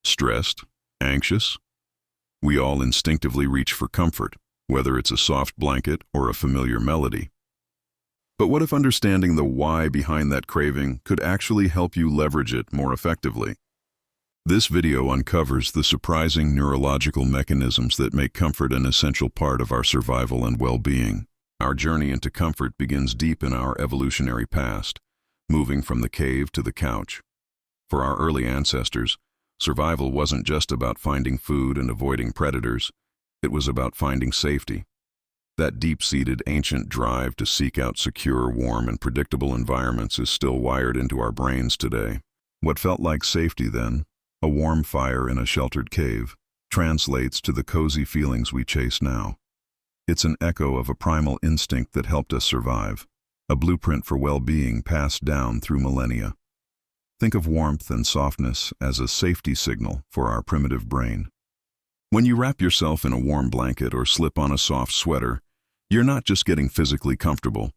stressed, anxious. We all instinctively reach for comfort, whether it's a soft blanket or a familiar melody. But what if understanding the why behind that craving could actually help you leverage it more effectively? This video uncovers the surprising neurological mechanisms that make comfort an essential part of our survival and well-being. Our journey into comfort begins deep in our evolutionary past, moving from the cave to the couch. For our early ancestors, survival wasn't just about finding food and avoiding predators, it was about finding safety. That deep-seated ancient drive to seek out secure, warm, and predictable environments is still wired into our brains today. What felt like safety then, a warm fire in a sheltered cave, translates to the cozy feelings we chase now. It's an echo of a primal instinct that helped us survive, a blueprint for well-being passed down through millennia. Think of warmth and softness as a safety signal for our primitive brain. When you wrap yourself in a warm blanket or slip on a soft sweater, you're not just getting physically comfortable,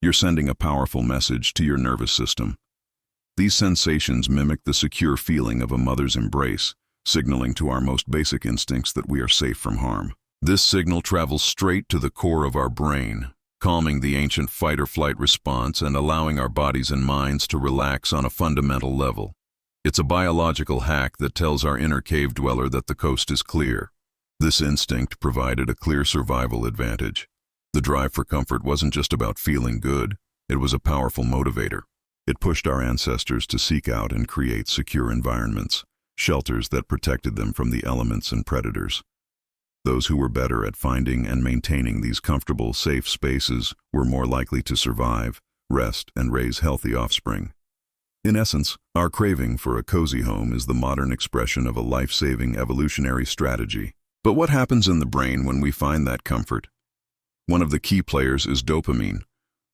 you're sending a powerful message to your nervous system. These sensations mimic the secure feeling of a mother's embrace, signaling to our most basic instincts that we are safe from harm. This signal travels straight to the core of our brain, calming the ancient fight-or-flight response and allowing our bodies and minds to relax on a fundamental level. It's a biological hack that tells our inner cave dweller that the coast is clear. This instinct provided a clear survival advantage. The drive for comfort wasn't just about feeling good, it was a powerful motivator. It pushed our ancestors to seek out and create secure environments, shelters that protected them from the elements and predators. Those who were better at finding and maintaining these comfortable, safe spaces were more likely to survive, rest, and raise healthy offspring. In essence, our craving for a cozy home is the modern expression of a life-saving evolutionary strategy. But what happens in the brain when we find that comfort? One of the key players is dopamine,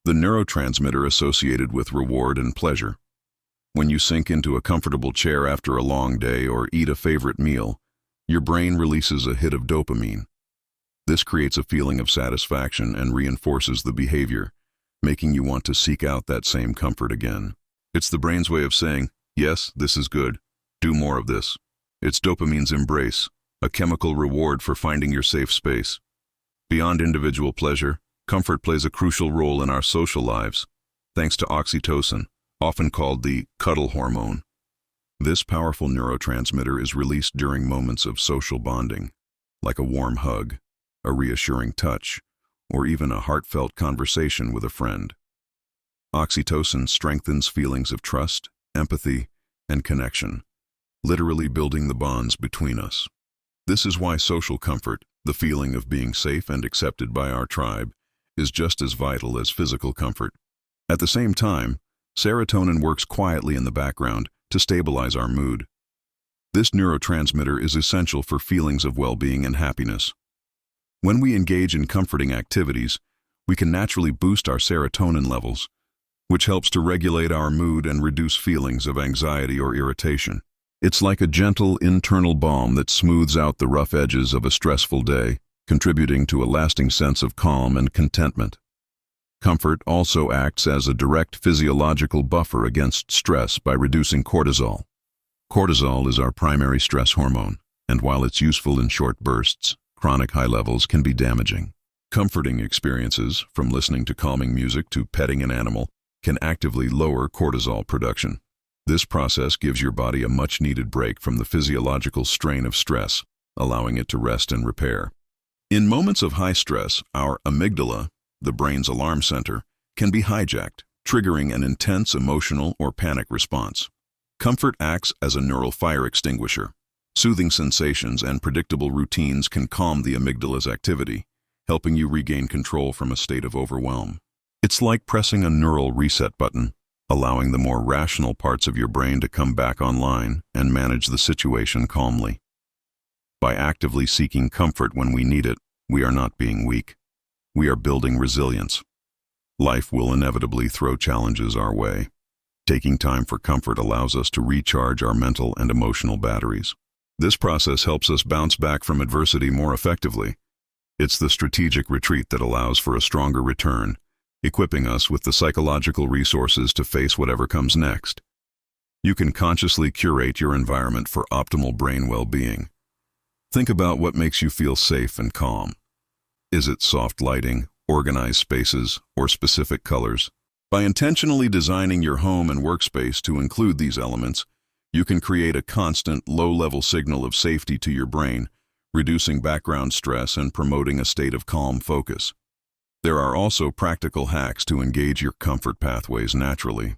the neurotransmitter associated with reward and pleasure. When you sink into a comfortable chair after a long day or eat a favorite meal, your brain releases a hit of dopamine. This creates a feeling of satisfaction and reinforces the behavior, making you want to seek out that same comfort again. It's the brain's way of saying, yes, this is good. Do more of this. It's dopamine's embrace, a chemical reward for finding your safe space. Beyond individual pleasure, comfort plays a crucial role in our social lives, thanks to oxytocin, often called the cuddle hormone. This powerful neurotransmitter is released during moments of social bonding, like a warm hug, a reassuring touch, or even a heartfelt conversation with a friend. Oxytocin strengthens feelings of trust, empathy, and connection, literally building the bonds between us. This is why social comfort, the feeling of being safe and accepted by our tribe, is just as vital as physical comfort. At the same time, serotonin works quietly in the background to stabilize our mood. This neurotransmitter is essential for feelings of well-being and happiness. When we engage in comforting activities, we can naturally boost our serotonin levels, which helps to regulate our mood and reduce feelings of anxiety or irritation. It's like a gentle internal balm that smooths out the rough edges of a stressful day, contributing to a lasting sense of calm and contentment. Comfort also acts as a direct physiological buffer against stress by reducing cortisol. Cortisol is our primary stress hormone, and while it's useful in short bursts, chronic high levels can be damaging. Comforting experiences, from listening to calming music to petting an animal, can actively lower cortisol production. This process gives your body a much-needed break from the physiological strain of stress, allowing it to rest and repair. In moments of high stress, our amygdala, the brain's alarm center, can be hijacked, triggering an intense emotional or panic response. Comfort acts as a neural fire extinguisher. Soothing sensations and predictable routines can calm the amygdala's activity, helping you regain control from a state of overwhelm. It's like pressing a neural reset button, allowing the more rational parts of your brain to come back online and manage the situation calmly. By actively seeking comfort when we need it, we are not being weak. We are building resilience. Life will inevitably throw challenges our way. Taking time for comfort allows us to recharge our mental and emotional batteries. This process helps us bounce back from adversity more effectively. It's the strategic retreat that allows for a stronger return, equipping us with the psychological resources to face whatever comes next. You can consciously curate your environment for optimal brain well-being. Think about what makes you feel safe and calm. Is it soft lighting, organized spaces, or specific colors? By intentionally designing your home and workspace to include these elements, you can create a constant, low-level signal of safety to your brain, reducing background stress and promoting a state of calm focus. There are also practical hacks to engage your comfort pathways naturally.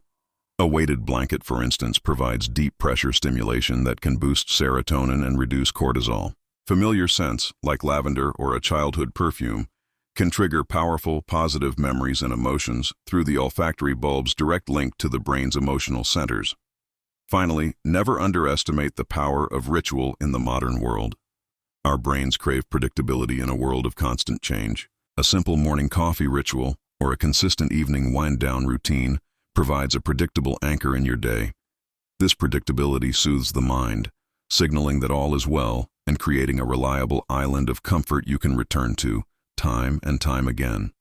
A weighted blanket, for instance, provides deep pressure stimulation that can boost serotonin and reduce cortisol. Familiar scents, like lavender or a childhood perfume, can trigger powerful, positive memories and emotions through the olfactory bulb's direct link to the brain's emotional centers. Finally, never underestimate the power of ritual in the modern world. Our brains crave predictability in a world of constant change. A simple morning coffee ritual or a consistent evening wind-down routine provides a predictable anchor in your day. This predictability soothes the mind, signaling that all is well and creating a reliable island of comfort you can return to time and time again.